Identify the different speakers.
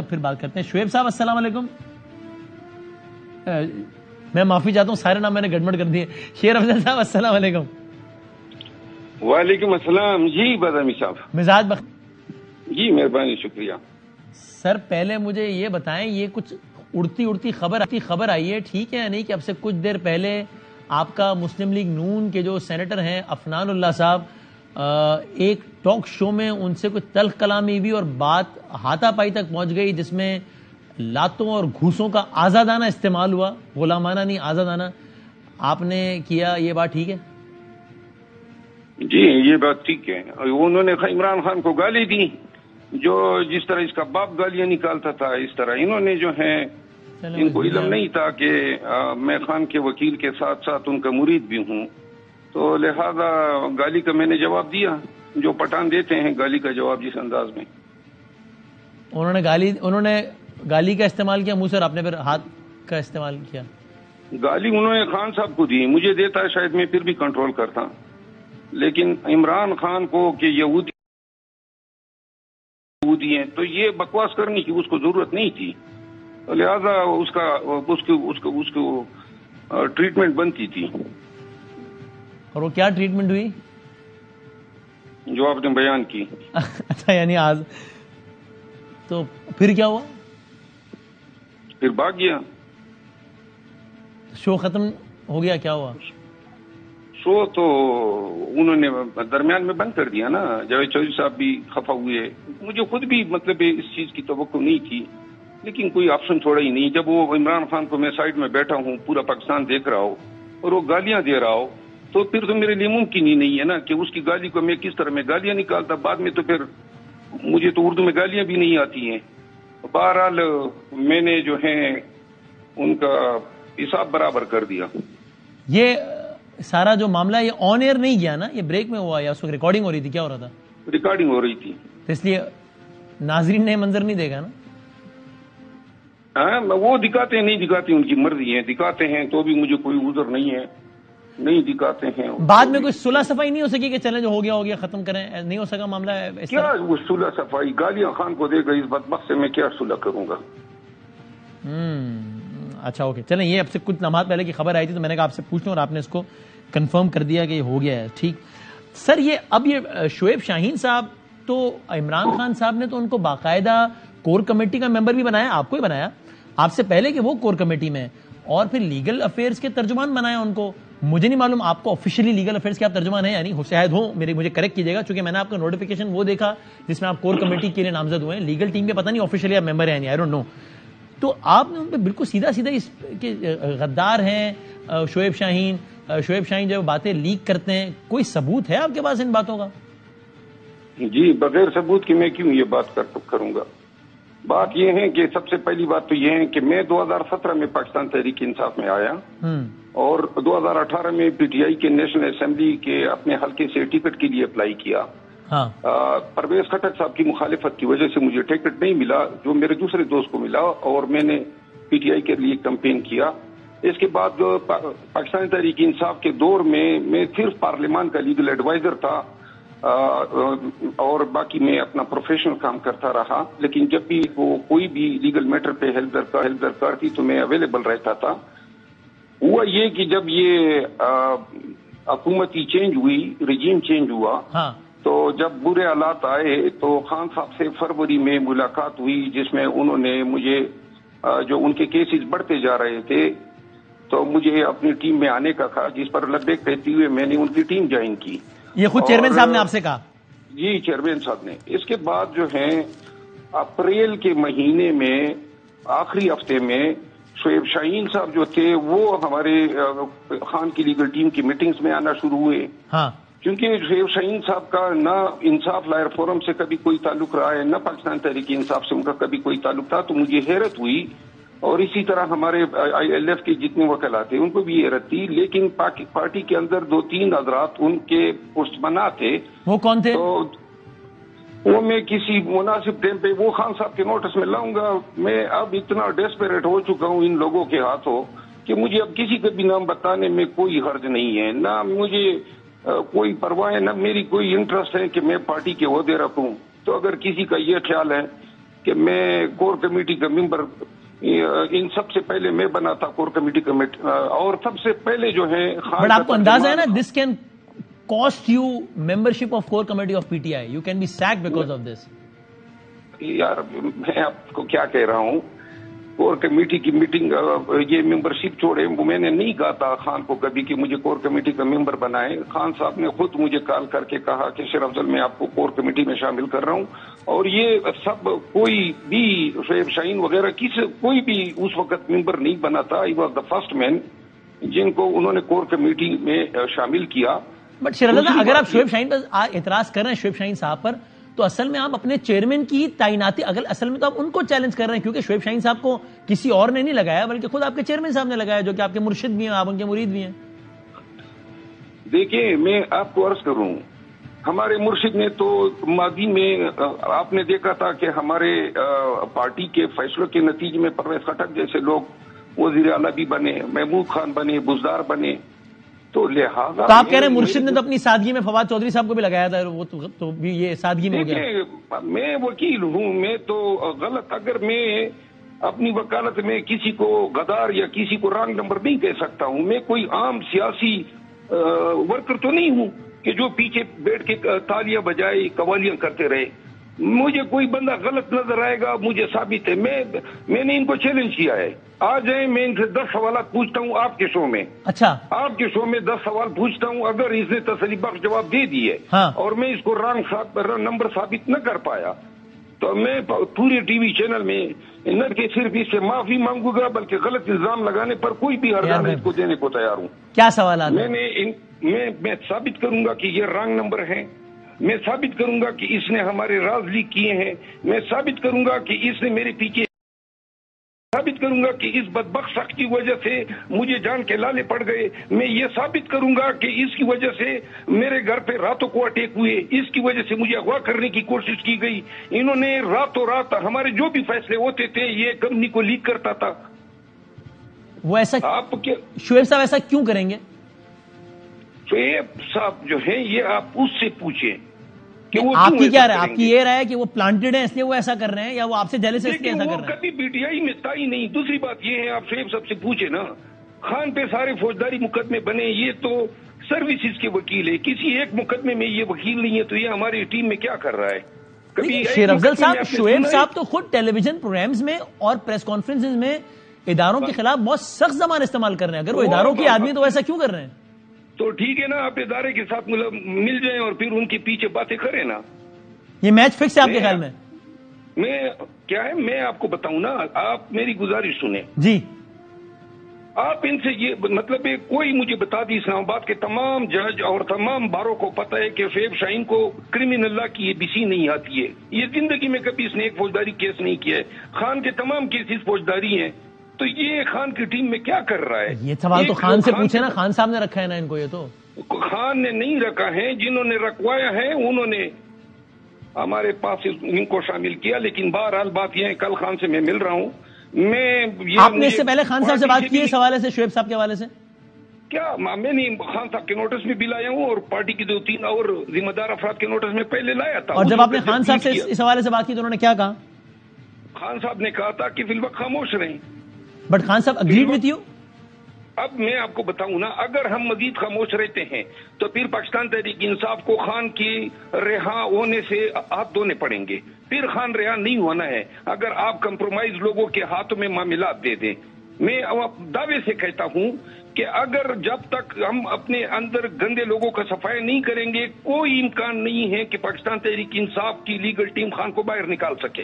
Speaker 1: پھر بات کرتے ہیں. شعیب صاحب السلام علیکم. میں معافی چاہتا ہوں, سارے نام میں نے گڑبڑ کر دیے. شیر افضل صاحب السلام علیکم.
Speaker 2: وعلیکم السلام. جی بادامی صاحب.
Speaker 1: مزاج
Speaker 2: جی مہربانی, شکریہ.
Speaker 1: سر پہلے مجھے یہ بتائیں, یہ کچھ اڑتی خبر آئی ہے, ٹھیک ہے یا نہیں, کہ اب سے کچھ دیر پہلے آپ کا مسلم لیگ نون کے جو سینیٹر ہیں عفنان اللہ صاحب, ایک ٹاک شو میں ان سے کچھ تلخ کلامی ہوئی اور بات ہاتھا پائی تک پہنچ گئی, جس میں لاتوں اور گھوسوں کا آزادانہ استعمال ہوا, غلامانہ نہیں آزادانہ. آپ نے کیا, یہ بات ٹھیک ہے؟
Speaker 2: جی یہ بات ٹھیک ہے. انہوں نے عمران خان کو گالی دی, جو جس طرح اس کا باپ گالیاں نکالتا تھا اس طرح انہوں نے جو ہے, ان کو علم نہیں تھا کہ میں خان کے وکیل کے ساتھ ساتھ ان کا مرید بھی ہوں, تو لہذا گالی کا میں نے جواب دیا, جو پٹھان دیتے ہیں گالی کا جواب جس انداز میں.
Speaker 1: انہوں نے گالی کا استعمال کیا منہ سے, اور آپ نے پھر ہاتھ کا استعمال کیا. گالی
Speaker 2: انہوں نے خان صاحب کو دی, مجھے دیتا ہے شاید میں پھر بھی کنٹرول کرتا, لیکن عمران خان کو کہ یہودی ہیں تو یہ بکواس کرنے کی اس کو ضرورت نہیں تھی, لہذا اس کو ٹریٹمنٹ بنتی تھی.
Speaker 1: اور وہ کیا ٹریٹمنٹ ہوئی
Speaker 2: جو آپ نے بیان کی؟
Speaker 1: اچھا, یعنی آج تو پھر کیا ہوا؟
Speaker 2: پھر بھاگ گیا.
Speaker 1: شو ختم ہو گیا, کیا ہوا؟
Speaker 2: شو تو انہوں نے درمیان میں بند کر دیا نا. جاوید چودھری صاحب بھی خفا ہوئے, مجھے خود بھی مطلب اس چیز کی توقع نہیں تھی, لیکن کوئی آپشن چھوڑا ہی نہیں. جب وہ عمران خان کو میں سائڈ میں بیٹھا ہوں, پورا پاکستان دیکھ رہا ہو اور وہ گالیاں دے رہا ہو, تو پھر تو میرے لیے ممکن ہی نہیں ہے نا کہ اس کی گالی کو میں کس طرح میں گالیاں نکالتا. بعد میں تو پھر مجھے تو اردو میں گالیاں بھی نہیں آتی ہیں. بہرحال میں نے جو ہے ان کا حساب برابر کر دیا.
Speaker 1: یہ سارا جو معاملہ یہ آن ایئر نہیں گیا نا, یہ بریک میں ہوا, یا اس وقت ریکارڈنگ ہو رہی تھی, کیا ہو رہا تھا؟
Speaker 2: ریکارڈنگ ہو رہی تھی,
Speaker 1: تو اس لیے ناظرین نے منظر نہیں دیکھا نا.
Speaker 2: ہاں, وہ دکھاتے ہیں نہیں دکھاتے ان کی مرضی ہے, دکھاتے ہیں تو بھی مجھے کوئی عذر نہیں ہے, نہیں دکھاتے ہیں.
Speaker 1: بعد میں کوئی صلح صفائی نہیں ہو سکی کہ چلیں جو ہو گیا ختم کریں, نہیں ہو سکا معاملہ؟
Speaker 2: کیا وہ صلح صفائی گالیاں خان کو دے گا اس بدبخت سے, میں کیا صلح کروں گا؟
Speaker 1: اچھا اوکے, چلیں, یہ اب سے کچھ لمحات پہلے کی خبر آئی تھی تو میں نے کہا آپ سے پوچھ لوں, اور آپ نے اس کو کنفرم کر دیا کہ یہ ہو گیا ہے. ٹھیک سر, یہ شعیب شاہین صاحب تو عمران خان صاحب نے تو ان کو باقاعدہ کور کمیٹی کا ممبر بھی بنایا, آپ کو ہی بنایا, آپ سے پہلے کہ وہ کور کمیٹی میں, اور پھر لیگل افیئرز کے ترجمان بنایا ان کو. مجھے نہیں معلوم آپ کو آفیشیلی لیگل افیئرز کے آپ ترجمان ہیں یعنی, شاید ہوں, مجھے کریکٹ کیجیے گا, چونکہ میں نے آپ کا نوٹیفیکیشن وہ دیکھا جس میں آپ کور کمیٹی کے لیے نامزد ہوئے ہیں. لیگل ٹیم کے پتہ نہیں آفیشیلی آپ ممبر ہیں یعنی, آئی ڈونٹ نو. تو آپ نے ان پہ بالکل سیدھا اس کہ غدار ہیں شعیب شاہین جو باتیں لیک کرتے ہیں, کوئی ثبوت ہے آپ کے پاس ان باتوں کا؟
Speaker 2: جی بغیر ثبوت کی میں کیوں یہ بات کروں گا. بات یہ ہے کہ سب سے پہلی بات تو یہ ہے کہ میں 2017 میں پاکستان تحریک انصاف میں آیا, اور 2018 میں پی ٹی آئی کے نیشنل اسمبلی کے اپنے حلقے سے ٹکٹ کے لیے اپلائی کیا. پرویز خٹک صاحب کی مخالفت کی وجہ سے مجھے ٹکٹ نہیں ملا, جو میرے دوسرے دوست کو ملا, اور میں نے پی ٹی آئی کے لیے کیمپین کیا. اس کے بعد پاکستان تحریک انصاف کے دور میں صرف پارلیمان کا لیگل ایڈوائزر تھا, اور باقی میں اپنا پروفیشنل کام کرتا رہا. لیکن جب بھی کوئی بھی لیگل میٹر پہ ہیلپ درکار تھی تو میں اویلیبل رہتا تھا. ہوا یہ کہ جب یہ حکومتی چینج ہوئی, رجیم چینج ہوا, تو جب برے حالات آئے تو خان صاحب سے فروری میں ملاقات ہوئی, جس میں انہوں نے مجھے جو ان کے کیسز بڑھتے جا رہے تھے تو مجھے اپنی ٹیم میں آنے کا کہا, جس پر لبیک کہتے ہوئے میں نے ان کی ٹیم جوائن کی.
Speaker 1: یہ خود چیئرمین صاحب نے آپ سے کہا؟
Speaker 2: جی چیئرمین صاحب نے. اس کے بعد جو ہے اپریل کے مہینے میں آخری ہفتے میں شعیب شاہین صاحب جو تھے وہ ہمارے خان کی لیگل ٹیم کی میٹنگز میں آنا شروع ہوئے. کیونکہ شعیب شاہین صاحب کا نہ انصاف لائر فورم سے کبھی کوئی تعلق رہا ہے, نہ پاکستان تحریک انصاف سے ان کا کبھی کوئی تعلق تھا, تو مجھے حیرت ہوئی. اور اسی طرح ہمارے آئی ایل ایف کے جتنے وکلا تھے ان کو بھی حیرت تھی. لیکن پارٹی کے اندر 2-3 حضرات ان کے پوسٹ بنا تھے.
Speaker 1: وہ کون تھے؟
Speaker 2: تو وہ میں کسی مناسب ٹائم پہ وہ خان صاحب کے نوٹس میں لاؤں گا. میں اب اتنا ڈیسپریٹ ہو چکا ہوں ان لوگوں کے ہاتھوں کہ مجھے اب کسی کا بھی نام بتانے میں کوئی حرج نہیں ہے, نہ مجھے کوئی پرواہ ہے, نہ میری کوئی انٹرسٹ ہے کہ میں پارٹی کے عہدے رکھوں. تو اگر کسی کا یہ خیال ہے کہ میں کور کمیٹی کا ممبر، ان سب سے پہلے میں بنا تھا کور کمیٹی اور سب سے پہلے جو ہے
Speaker 1: خان، آپ کو اندازہ ہے نا this can cost you membership of core committee of P T I, you can be sack because of this.
Speaker 2: یار میں آپ کو کیا کہہ رہا ہوں، کور کمیٹی کی میٹنگ، یہ ممبرشپ چھوڑے، میں نے نہیں کہا تھا خان کو کبھی کہ مجھے کور کمیٹی کا ممبر بنائے. خان صاحب نے خود مجھے کال کر کے کہا کہ شیر افضل میں آپ کو کور کمیٹی میں شامل کر رہا ہوں. اور یہ سب کوئی بھی شعیب شاہین وغیرہ کوئی بھی اس وقت ممبر نہیں بنا تھا. ہی واز دا فرسٹ مین جن کو انہوں نے کور کمیٹی میں شامل کیا.
Speaker 1: بٹ شیر افضل اگر آپ شعیب شاہین پر اعتراض کر رہے ہیں، شعیب شاہین صاحب پر، تو اصل میں آپ اپنے چیئرمین کی تعیناتی، اصل میں تو آپ ان کو چیلنج کر رہے ہیں، کیونکہ شعیب شاہین صاحب کو کسی اور نے نہیں لگایا بلکہ خود آپ کے چیئرمین صاحب نے لگایا، جو کہ آپ کے مرشد بھی ہیں، آپ ان کے مرید بھی ہیں.
Speaker 2: دیکھیں میں آپ کو عرض کروں، ہمارے مرشد نے تو ماضی میں آپ نے دیکھا تھا کہ ہمارے پارٹی کے فیصلوں کے نتیجے میں پرویز خٹک جیسے لوگ وزیر اعلیٰ بھی بنے، محمود خان بنے، بزدار بنے. تو لہٰذا
Speaker 1: تو آپ کہہ رہے ہیں مرشد نے تو اپنی سادگی میں فواد چودھری صاحب کو بھی لگایا تھا، وہ تو بھی یہ سادگی میں ہو گیا.
Speaker 2: میں وکیل ہوں، میں تو غلط، اگر میں اپنی وکالت میں کسی کو غدار یا کسی کو رانگ نمبر نہیں کہہ سکتا ہوں. میں کوئی عام سیاسی ورکر تو نہیں ہوں کہ جو پیچھے بیٹھ کے تالیاں بجائے قوالیاں کرتے رہے. مجھے کوئی بندہ غلط نظر آئے گا، مجھے ثابت ہے. میں نے ان کو چیلنج کیا ہے، آ جائیں، میں ان سے 10 سوالات پوچھتا ہوں آپ کے شو میں.
Speaker 1: اچھا،
Speaker 2: آپ کے شو میں 10 سوال پوچھتا ہوں، اگر اس نے تسلی بخش جواب دے دیے اور میں اس کو رانگ نمبر ثابت نہ کر پایا تو میں پورے ٹی وی چینل میں نہ کہ صرف اس سے معافی مانگوں گا بلکہ غلط الزام لگانے پر کوئی بھی ہرجہ اس کو دینے کو تیار ہوں.
Speaker 1: کیا سوالات؟
Speaker 2: میں ثابت کروں گا کہ یہ رانگ نمبر ہے. میں ثابت کروں گا کہ اس نے ہمارے راز لیک کیے ہیں. میں ثابت کروں گا کہ اس نے میرے پیچھے، ثابت کروں گا کہ اس بدبخت شخص کی وجہ سے مجھے جان کے لالے پڑ گئے. میں یہ ثابت کروں گا کہ اس کی وجہ سے میرے گھر پہ راتوں کو اٹیک ہوئے، اس کی وجہ سے مجھے اغوا کرنے کی کوشش کی گئی. انہوں نے راتوں رات ہمارے جو بھی فیصلے ہوتے تھے یہ کمپنی کو لیک کرتا تھا.
Speaker 1: وہ ایسا
Speaker 2: آپ کیا
Speaker 1: شعیب صاحب ایسا کیوں کریں گے؟
Speaker 2: شعیب صاحب جو ہیں یہ آپ اس سے پوچھیں کہ وہ
Speaker 1: آپ کی کیا رائے؟ آپ کی یہ رائے ہے کہ وہ پلانٹڈ ہیں اس لیے وہ ایسا کر رہے ہیں، یا وہ آپ سے جیلس ہے اس لیے ایسا کر رہے ہیں؟
Speaker 2: کبھی پی ٹی آئی میں تھا ہی نہیں. دوسری بات یہ ہے، آپ شعیب صاحب سے پوچھیں نا، خان پہ سارے فوجداری مقدمے بنے، یہ تو سروسز کے وکیل ہے، کسی ایک مقدمے میں یہ وکیل نہیں ہے، تو یہ ہماری ٹیم میں کیا کر رہا ہے؟ کبھی
Speaker 1: شیر افضل صاحب، شعیب صاحب تو خود ٹیلی ویژن پروگرامز میں اور پریس کانفرنس میں اداروں کے خلاف بہت سخت زبان استعمال کر رہے ہیں. اگر وہ اداروں کے آدمی تو ایسا کیوں کر رہے ہیں؟
Speaker 2: تو ٹھیک ہے نا، آپ ادارے کے ساتھ مل جائیں اور پھر ان کے پیچھے باتیں کریں نا.
Speaker 1: یہ میچ فکس ہے آپ کے خیال میں؟
Speaker 2: میں کیا ہے، میں آپ کو بتاؤں نا، آپ میری گزارش سنیں
Speaker 1: جی.
Speaker 2: آپ ان سے یہ مطلب ہے، کوئی مجھے بتا دی، اسلام آباد کے تمام جج اور تمام باروں کو پتہ ہے کہ شعیب شاہین کو کرمنل لا کی ABC نہیں آتی ہے. یہ زندگی میں کبھی اس نے ایک فوجداری کیس نہیں کیا ہے. خان کے تمام کیسز فوجداری ہیں. تو یہ خان کی ٹیم میں کیا کر رہا ہے؟
Speaker 1: یہ سوال تو خان سے پوچھے نا، خان صاحب نے رکھا ہے نا ان کو. یہ تو
Speaker 2: خان نے نہیں رکھا ہے، جنہوں نے رکھوایا ہے انہوں نے ہمارے پاس ان کو شامل کیا. لیکن بہرحال بات یہ ہے، کل خان سے میں مل رہا ہوں.
Speaker 1: آپ نے اس سے پہلے خان صاحب سے بات کی ہے اس حوالے سے، شعیب صاحب کے حوالے سے؟
Speaker 2: کیا میں نے خان صاحب کے نوٹس میں بھی لایا ہوں اور پارٹی کی 2-3 اور ذمہ دار افراد کے نوٹس میں پہلے لایا تھا.
Speaker 1: اور جب آپ نے خان صاحب سے اس حوالے سے بات کی تو انہوں نے کیا کہا؟
Speaker 2: خان صاحب نے کہا تھا کہ فی الوقت خاموش رہیں.
Speaker 1: بٹ خان صاحب اگریڈ وتھ یو.
Speaker 2: اب میں آپ کو بتاؤں نا، اگر ہم مزید خاموش رہتے ہیں تو پھر پاکستان تحریک انصاف کو خان کی رہا ہونے سے ہاتھ دھونے پڑیں گے. پھر خان رہا نہیں ہونا ہے اگر آپ کمپرومائز لوگوں کے ہاتھوں میں معاملات دے دیں. میں دعوے سے کہتا ہوں کہ اگر جب تک ہم اپنے اندر گندے لوگوں کا صفائی نہیں کریں گے، کوئی امکان نہیں ہے کہ پاکستان تحریک انصاف کی لیگل ٹیم خان کو باہر نکال سکے.